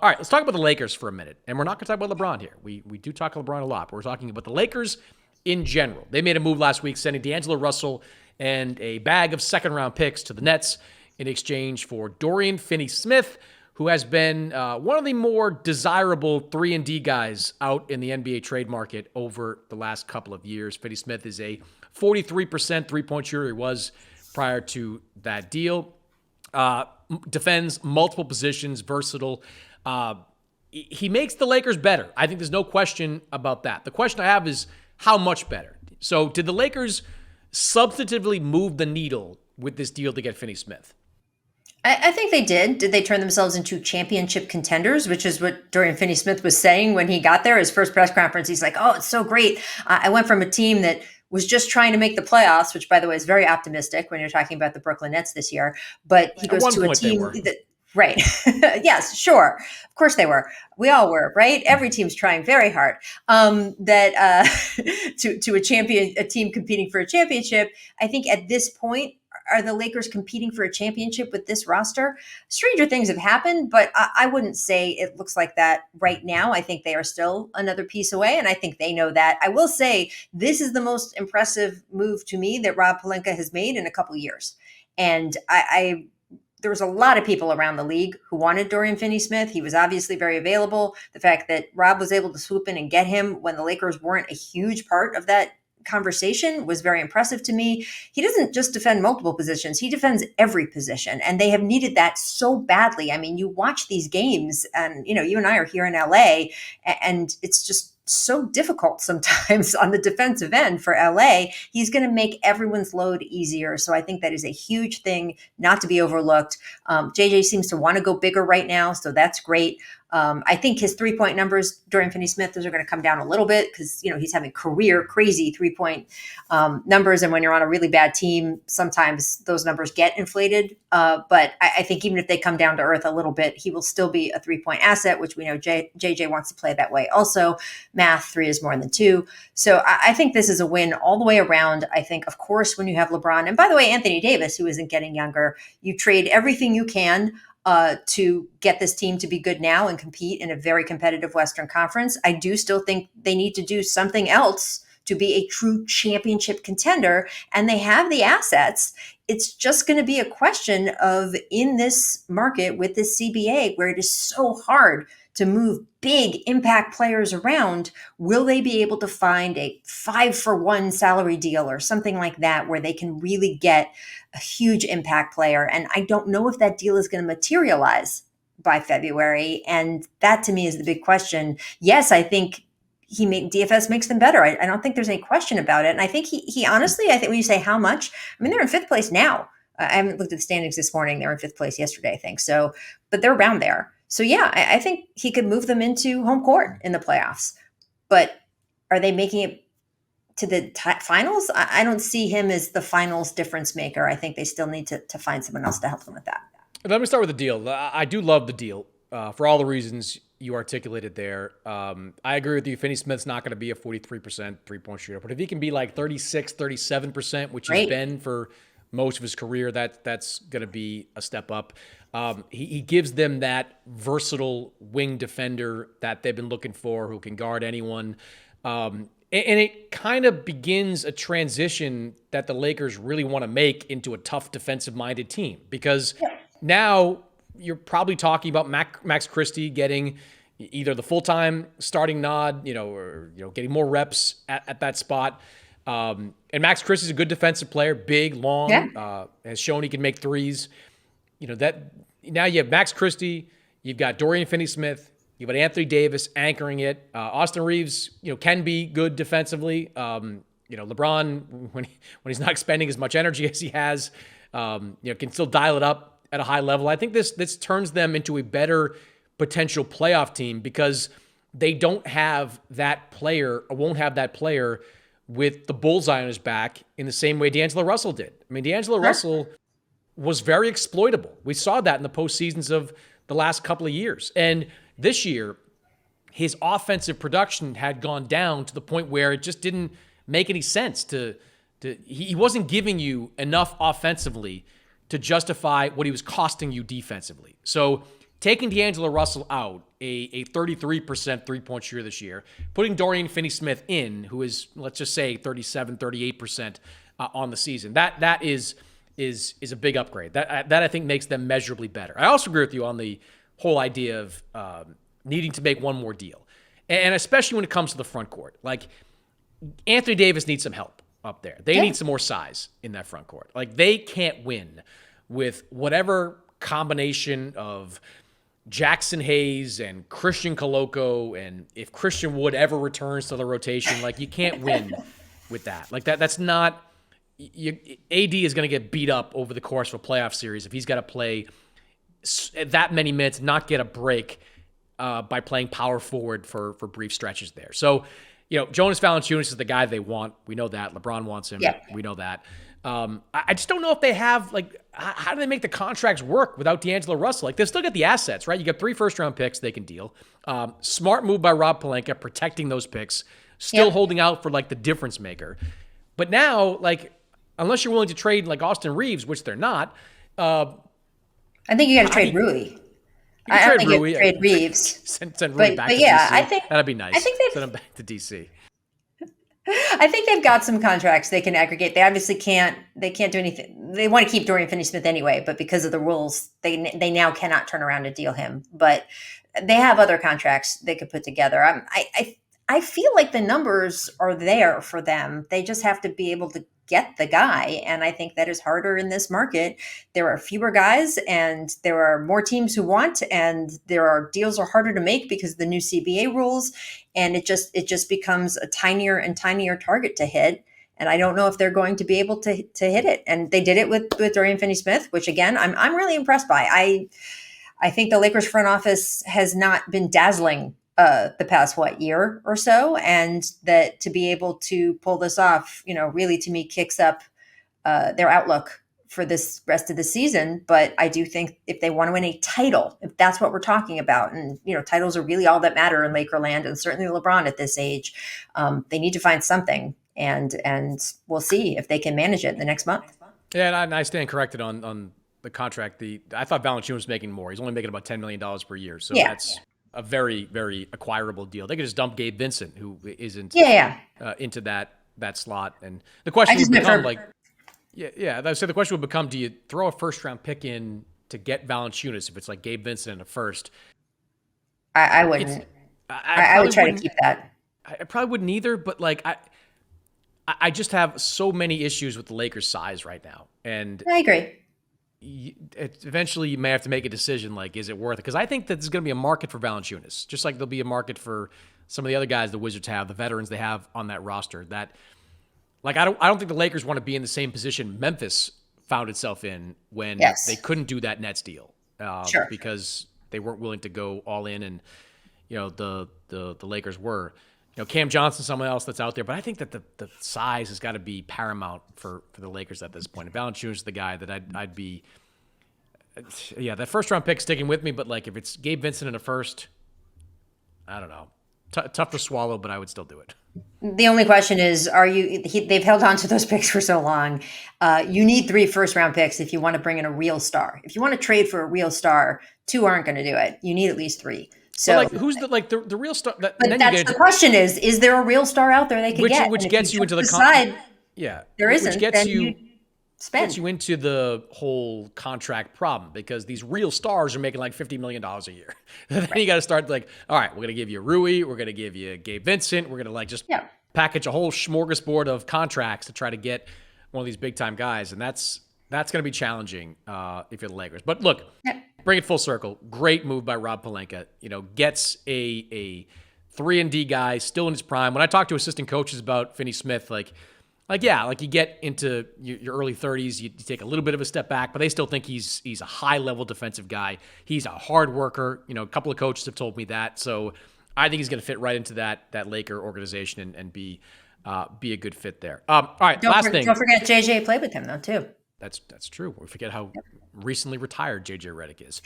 All right, let's talk about the Lakers for a minute. And we're not going to talk about LeBron here. We do talk LeBron a lot, but we're talking about the Lakers in general. They made a move last week, sending D'Angelo Russell and a bag of second-round picks to the Nets in exchange for Dorian Finney-Smith, who has been one of the more desirable 3-and-D guys out in the NBA trade market over the last couple of years. Finney-Smith is a 43% three-point shooter. He was prior to that deal. Defends multiple positions, versatile. He makes the Lakers better. I think there's no question about that. The question I have is how much better? So did the Lakers substantively move the needle with this deal to get Finney-Smith? I think they did. Did they turn themselves into championship contenders, which is what Dorian Finney-Smith was saying when he got there? His first press conference, he's like, oh, it's so great. I went from a team that was just trying to make the playoffs, which, by the way, is very optimistic when you're talking about the Brooklyn Nets this year. But he goes to a team that, right. Yes, sure. Of course they were. We all were, right? Every team's trying very hard. To a team competing for a championship. I think at this point, are the Lakers competing for a championship with this roster? Stranger things have happened, but I wouldn't say it looks like that right now. I think they are still another piece away, and I think they know that. I will say this is the most impressive move to me that Rob Pelinka has made in a couple of years. And there was a lot of people around the league who wanted Dorian Finney-Smith. He was obviously very available. The fact that Rob was able to swoop in and get him when the Lakers weren't a huge part of that conversation was very impressive to me. He doesn't just defend multiple positions. He defends every position. And they have needed that so badly. I mean, you watch these games and, you and I are here in LA and it's just so difficult sometimes on the defensive end for LA. He's going to make everyone's load easier. So I think that is a huge thing not to be overlooked. JJ seems to want to go bigger right now. So that's great. I think his 3-point numbers during Finney-Smith, those are going to come down a little bit because, he's having career crazy 3-point numbers. And when you're on a really bad team, sometimes those numbers get inflated. But I think even if they come down to earth a little bit, he will still be a 3-point asset, which we know JJ wants to play that way. Also, math, 3 is more than 2. So I think this is a win all the way around. I think, of course, when you have LeBron, and by the way, Anthony Davis, who isn't getting younger, you trade everything you can to get this team to be good now and compete in a very competitive Western Conference. I do still think they need to do something else to be a true championship contender, and they have the assets. It's just going to be a question of, in this market with this CBA, where it is so hard to move big impact players around, will they be able to find a 5-for-1 salary deal or something like that where they can really get a huge impact player? And I don't know if that deal is going to materialize by February. And that to me is the big question. Yes, I think DFS makes them better. I don't think there's any question about it. And I think he honestly, I think when you say how much, I mean, they're in 5th place now. I haven't looked at the standings this morning. They were in 5th place yesterday, I think. So, but they're around there. So yeah, I think he could move them into home court in the playoffs. But are they making it to the finals? I don't see him as the finals difference maker. I think they still need to find someone else to help them with that. Let me start with the deal. I do love the deal for all the reasons you articulated there. I agree with you. Finney-Smith's not going to be a 43% three-point shooter, but if he can be like 36, 37%, which he's been for most of his career, that's going to be a step up. He gives them that versatile wing defender that they've been looking for, who can guard anyone. And it kind of begins a transition that the Lakers really want to make into a tough defensive-minded team, because now you're probably talking about Max Christie getting either the full-time starting nod, or getting more reps at that spot. And Max Christie's a good defensive player, big, long, has shown he can make threes. That now you have Max Christie, you've got Dorian Finney-Smith, you've got Anthony Davis anchoring it. Austin Reeves, can be good defensively. LeBron, when he's not expending as much energy as he has, can still dial it up at a high level. I think this turns them into a better potential playoff team because they don't have that player, or won't have that player with the bullseye on his back in the same way D'Angelo Russell did. I mean, D'Angelo Russell was very exploitable. We saw that in the postseasons of the last couple of years. And this year, his offensive production had gone down to the point where it just didn't make any sense he wasn't giving you enough offensively to justify what he was costing you defensively. So taking D'Angelo Russell out, a 33% three-point shooter this year, putting Dorian Finney-Smith in, who is, let's just say, 37, 38% on the season. That is a big upgrade. That I think makes them measurably better. I also agree with you on the whole idea of needing to make one more deal, and especially when it comes to the front court. Like, Anthony Davis needs some help up there. They need some more size in that front court. Like, they can't win with whatever combination of Jackson Hayes and Christian Coloco, and if Christian Wood ever returns to the rotation, like, you can't win with that. Like, that's not. AD is going to get beat up over the course of a playoff series if he's got to play that many minutes, not get a break by playing power forward for brief stretches there. So, Jonas Valanciunas is the guy they want. We know that. LeBron wants him. Yeah. We know that. I just don't know if they have, like, how do they make the contracts work without D'Angelo Russell? Like, they've still got the assets, right? You got 3 first-round picks they can deal. Smart move by Rob Pelinka, protecting those picks, still holding out for, like, the difference maker. But now, like, unless you're willing to trade, like, Austin Reeves, which they're not. I think you got to trade Rui. I don't think you trade Reeves. Send Rui back to DC. I think that'd be nice. I think send him back to DC. I think they've got some contracts they can aggregate. They obviously can't. They can't do anything. They want to keep Dorian Finney-Smith anyway, but because of the rules, they now cannot turn around and deal him. But they have other contracts they could put together. I feel like the numbers are there for them. They just have to be able to get the guy. And I think that is harder in this market. There are fewer guys and there are more teams who want, and deals are harder to make because of the new CBA rules. And it just becomes a tinier and tinier target to hit. And I don't know if they're going to be able to hit it. And they did it with Dorian Finney-Smith, which again, I'm really impressed by. I think the Lakers front office has not been dazzling the past year or so, and that to be able to pull this off, really to me kicks up their outlook for this rest of the season. But I do think if they want to win a title, if that's what we're talking about, and titles are really all that matter in Lakerland, and certainly LeBron at this age, they need to find something, and we'll see if they can manage it in the next month. Yeah, and I stand corrected on the contract. I thought Valanciunas was making more. He's only making about $10 million per year, so that's a very, very acquirable deal. They could just dump Gabe Vincent, who isn't into that slot. And the question would become the question would become, do you throw a first-round pick in to get Valanciunas if it's like Gabe Vincent in a first? I wouldn't. I would try to keep that. I probably wouldn't either, but like I just have so many issues with the Lakers' size right now. And I agree. Eventually you may have to make a decision, like, is it worth it? Because I think that there's going to be a market for Valanciunas, just like there'll be a market for some of the other guys the Wizards have, the veterans they have on that roster. That, like, I don't think the Lakers want to be in the same position Memphis found itself in when they couldn't do that Nets deal because they weren't willing to go all in, and the Lakers were. Cam Johnson, someone else that's out there, but I think that the size has got to be paramount for the Lakers at this point. And Valanciunas is the guy that I'd be, that first round pick sticking with me. But like if it's Gabe Vincent in a first, I don't know, tough to swallow, but I would still do it. The only question is, they've held on to those picks for so long. You need 3 first round picks if you want to bring in a real star. If you want to trade for a real star, 2 aren't going to do it. You need at least 3. So, like, who's the real star? But that's the question: is there a real star out there they can get? Which gets you into the there isn't. Which gets you into the whole contract problem, because these real stars are making like $50 million a year. Then you got to start like, all right, we're going to give you Rui, we're going to give you Gabe Vincent, we're going to like just package a whole smorgasbord of contracts to try to get one of these big time guys, and that's going to be challenging if you're the Lakers. But look. Bring it full circle. Great move by Rob Pelinka. Gets a 3-and-D guy still in his prime. When I talk to assistant coaches about Finney-Smith, like you get into your early 30s, you take a little bit of a step back, but they still think he's a high-level defensive guy. He's a hard worker. A couple of coaches have told me that. So I think he's going to fit right into that Laker organization and be a good fit there. All right, last thing. Don't forget JJ played with him though too. That's true. We forget how recently retired JJ Redick is.